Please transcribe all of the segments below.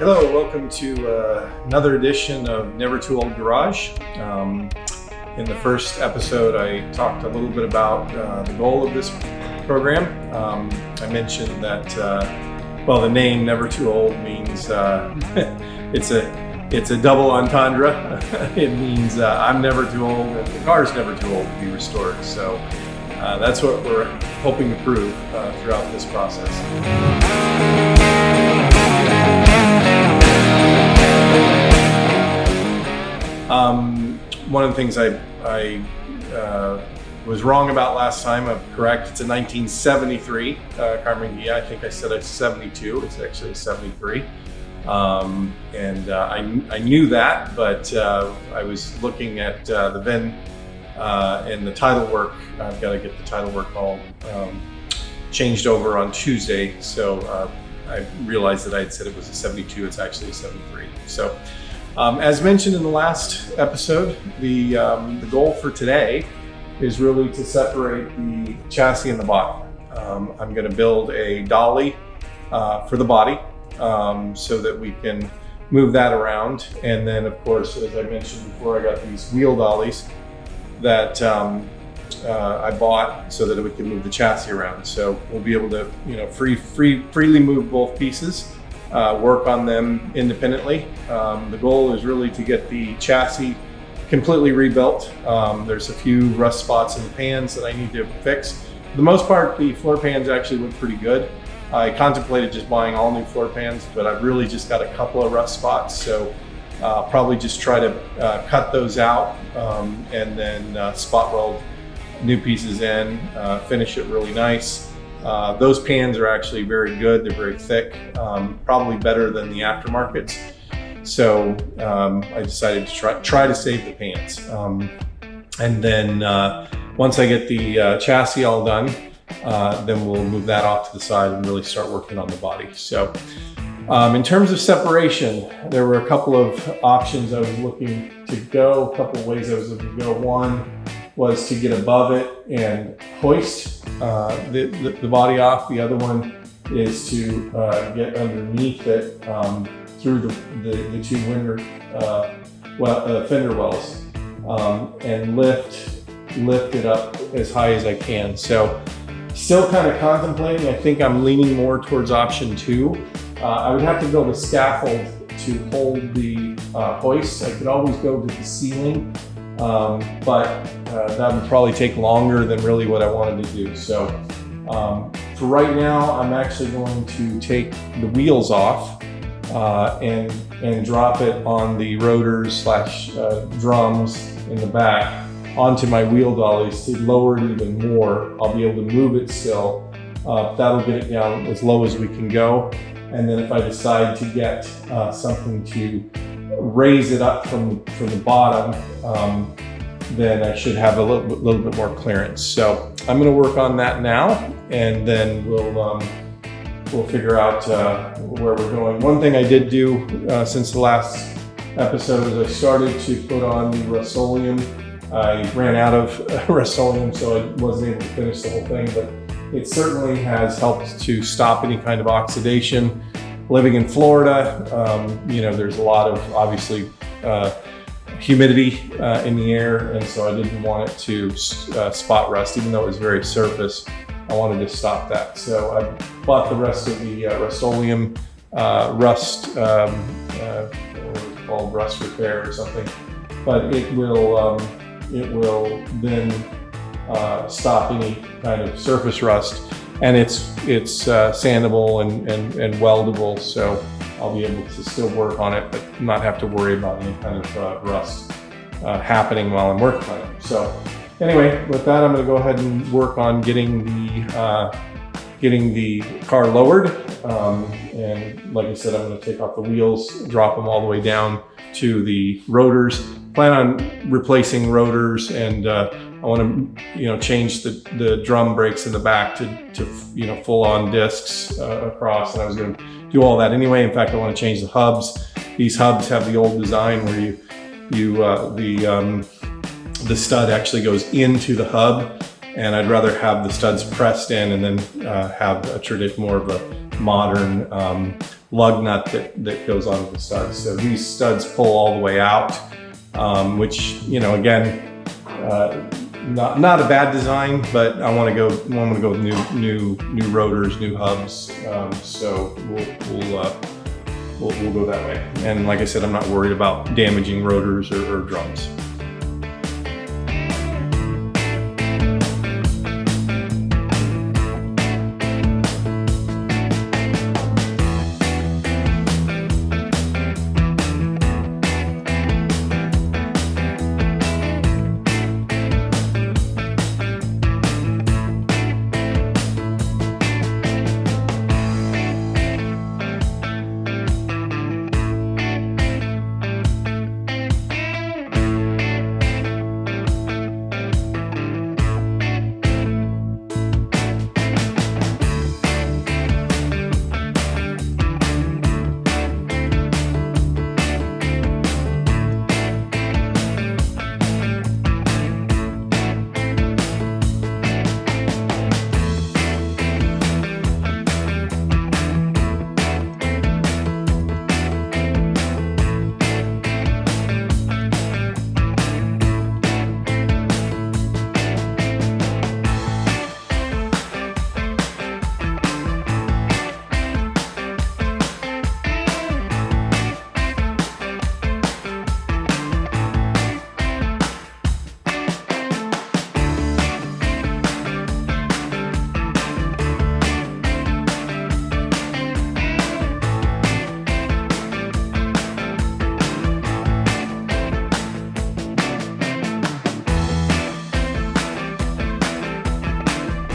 Hello, welcome to another edition of Never Too Old Garage. In the first episode, I talked a little bit about the goal of this program. I mentioned that, the name Never Too Old means it's a double entendre. It means I'm never too old and the car's never too old to be restored. So that's what we're hoping to prove throughout this process. One of the things I was wrong about last time, I'm correct, it's a 1973 Karmann Ghia. I think I said it's 72, it's actually a 73. I knew that, but I was looking at the VIN and the title work. I've got to get the title work all changed over on Tuesday, so I realized that I had said it was a 72, it's actually a 73. So. As mentioned in the last episode, the goal for today is really to separate the chassis and the body. I'm going to build a dolly for the body so that we can move that around. And then, of course, as I mentioned before, I got these wheel dollies that I bought so that we can move the chassis around. So we'll be able to, freely move both pieces. Work on them independently. The goal is really to get the chassis completely rebuilt. There's a few rust spots in the pans that I need to fix. For the most part, the floor pans actually look pretty good. I contemplated just buying all new floor pans, but I've really just got a couple of rust spots, so probably just try to cut those out and then spot weld new pieces in, finish it really nice. Those pans are actually very good. They're very thick, probably better than the aftermarkets. So I decided to try to save the pans. And then once I get the chassis all done, then we'll move that off to the side and really start working on the body. So in terms of separation, there were a couple of options I was looking to go, a couple of ways I was looking to go. One was to get above it and hoist the body off. The other one is to get underneath it through the two fender wells and lift it up as high as I can. So still kind of contemplating. I think I'm leaning more towards option 2. I would have to build a scaffold to hold the hoist. I could always go to the ceiling, but that would probably take longer than really what I wanted to do. So for right now, I'm actually going to take the wheels off and drop it on the rotors / drums in the back onto my wheel dollies to lower it even more. I'll be able to move it still. That'll get it down as low as we can go. And then if I decide to get something to raise it up from the bottom, then I should have a little bit more clearance. So I'm going to work on that now, and then we'll figure out where we're going. One thing I did do since the last episode is I started to put on the Rust-Oleum. I ran out of Rust-Oleum, so I wasn't able to finish the whole thing, but it certainly has helped to stop any kind of oxidation. Living in Florida, there's a lot of obviously humidity in the air, and so I didn't want it to spot rust, even though it was very surface. I wanted to stop that. So I bought the rest of the Rust-Oleum rust, what was it called, rust repair or something, but it will then stop any kind of surface rust, and it's sandable and weldable, so I'll be able to still work on it, but not have to worry about any kind of rust happening while I'm working on it. So anyway, with that, I'm going to go ahead and work on getting the car lowered. And like I said, I'm going to take off the wheels, drop them all the way down to the rotors. Plan on replacing rotors, and I want to change the drum brakes in the back to full-on discs across, and I was going to do all that anyway. In fact, I want to change the hubs. These hubs have the old design where the stud actually goes into the hub, and I'd rather have the studs pressed in and then have a more of a modern lug nut that goes onto the studs. So these studs pull all the way out, which, you know, again, not a bad design, but I want to go with new rotors, new hubs. So we'll go that way. And like I said, I'm not worried about damaging rotors or drums.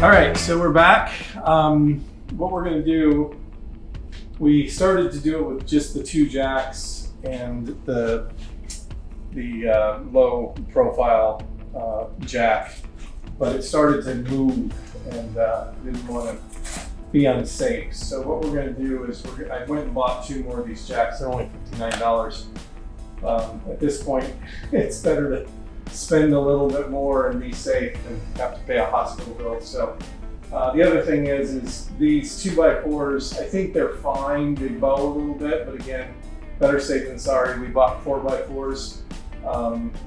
All right, so we're back. What we're gonna do, we started to do it with just the 2 jacks and the low profile jack, but it started to move and didn't want to be unsafe. So what we're gonna do is, I went and bought 2 more of these jacks. They're only $59. At this point, it's better to spend a little bit more and be safe than have to pay a hospital bill. So the other thing is these 2x4s, I think they're fine. They bow a little bit, but again, better safe than sorry. We bought 4x4s.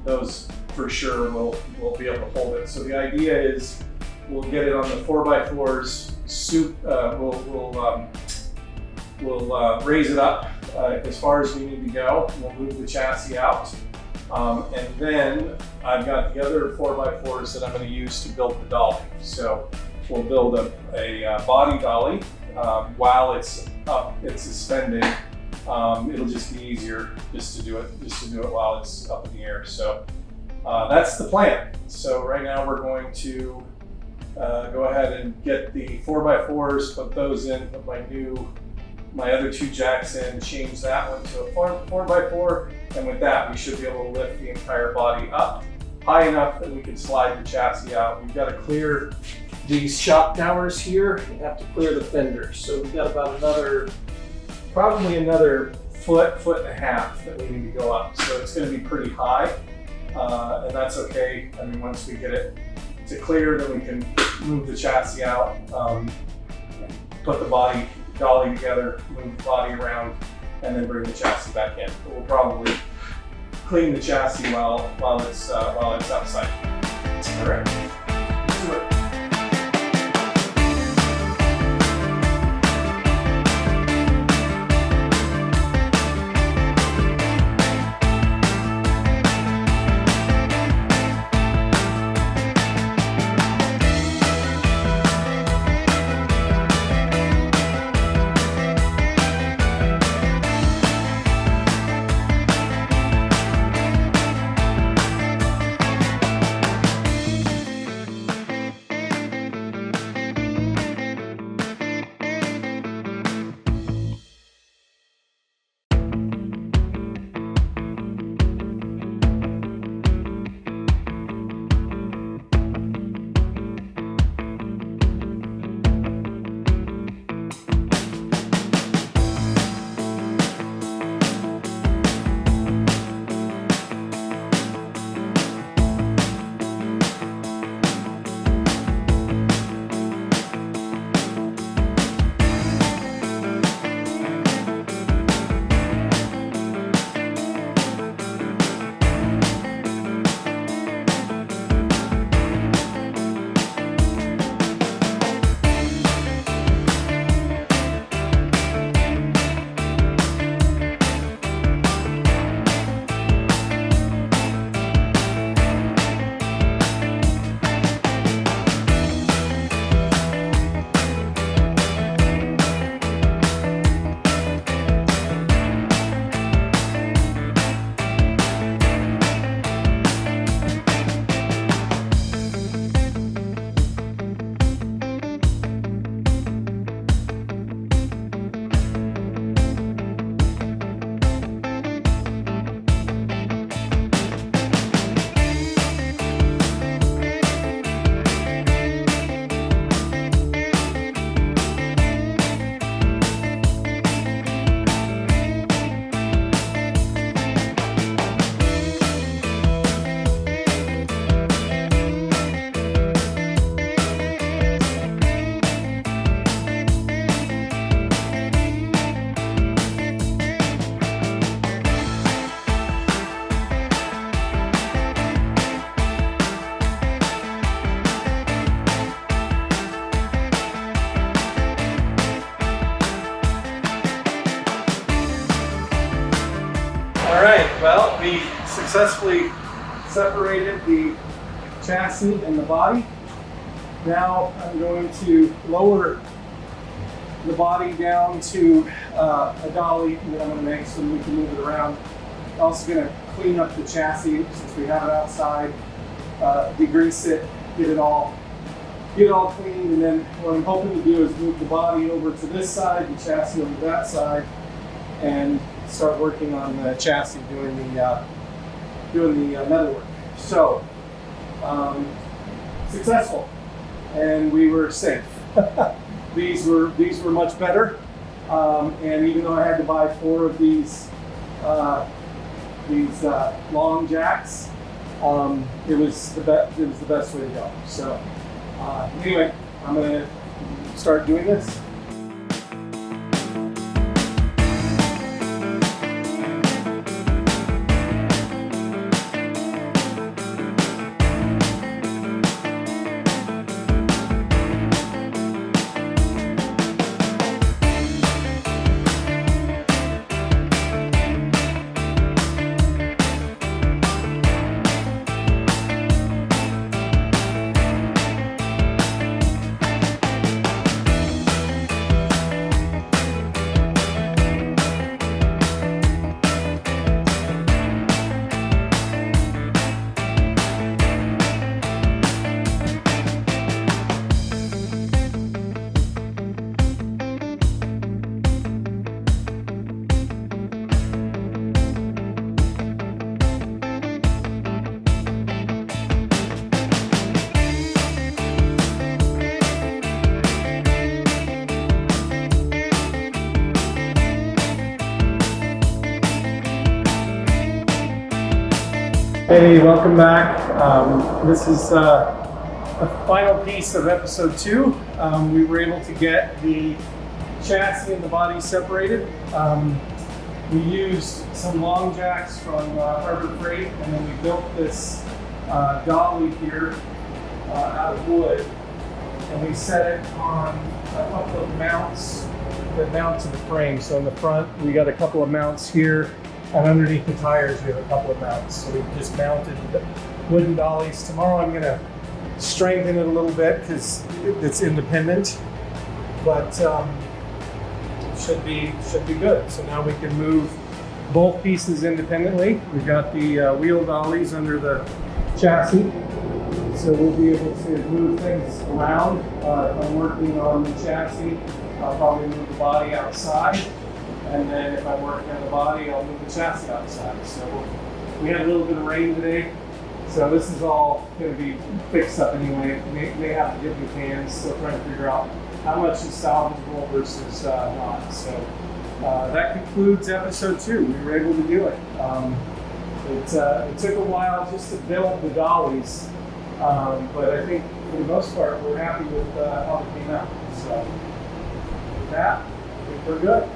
Those for sure will be able to hold it. So the idea is we'll get it on the 4x4s. We'll raise it up as far as we need to go. We'll move the chassis out. And then I've got the other 4x4s that I'm going to use to build the dolly. So we'll build a body dolly while it's up, it's suspended. It'll just be easier just to do it while it's up in the air. So that's the plan. So right now we're going to go ahead and get the 4x4s, put those in, put my other 2 jacks in, change that one to a 4x4, and with that we should be able to lift the entire body up high enough that we can slide the chassis out. We've got to clear these shock towers here. We have to clear the fenders. So we've got about probably another foot and a half that we need to go up. So it's going to be pretty high, and that's okay. I mean, once we get it to clear, then we can move the chassis out, put the dolly together, move the body around, and then bring the chassis back in. But we'll probably clean the chassis while it's outside. All right, let's do it. All right, well, we successfully separated the chassis and the body. Now I'm going to lower the body down to a dolly that I'm going to make so we can move it around. I'm also going to clean up the chassis since we have it outside, degrease it, get it all cleaned, and then what I'm hoping to do is move the body over to this side, the chassis over to that side, and start working on the chassis, doing the metalwork. So successful, and we were safe. These were much better, and even though I had to buy 4 of these long jacks, it was the best way to go. So anyway, I'm gonna start doing this. Hey, welcome back. This is the final piece of episode 2. We were able to get the chassis and the body separated. We used some long jacks from Harbor Freight, and then we built this dolly here out of wood, and we set it on a couple of mounts that mount to the frame. So in the front, we got a couple of mounts here. And underneath the tires, we have a couple of mounts. So we've just mounted the wooden dollies. Tomorrow I'm gonna strengthen it a little bit because it's independent, but should be good. So now we can move both pieces independently. We've got the wheel dollies under the chassis. So we'll be able to move things around. If I'm working on the chassis, I'll probably move the body outside. And then if I'm working on the body, I'll move the chassis outside. So we had a little bit of rain today. So this is all going to be fixed up anyway. May have to get new cans, still trying to figure out how much is salvageable versus not. So that concludes episode 2. We were able to do it. It took a while just to build the dollies, but I think for the most part, we're happy with how it came out. So with that, I think we're good.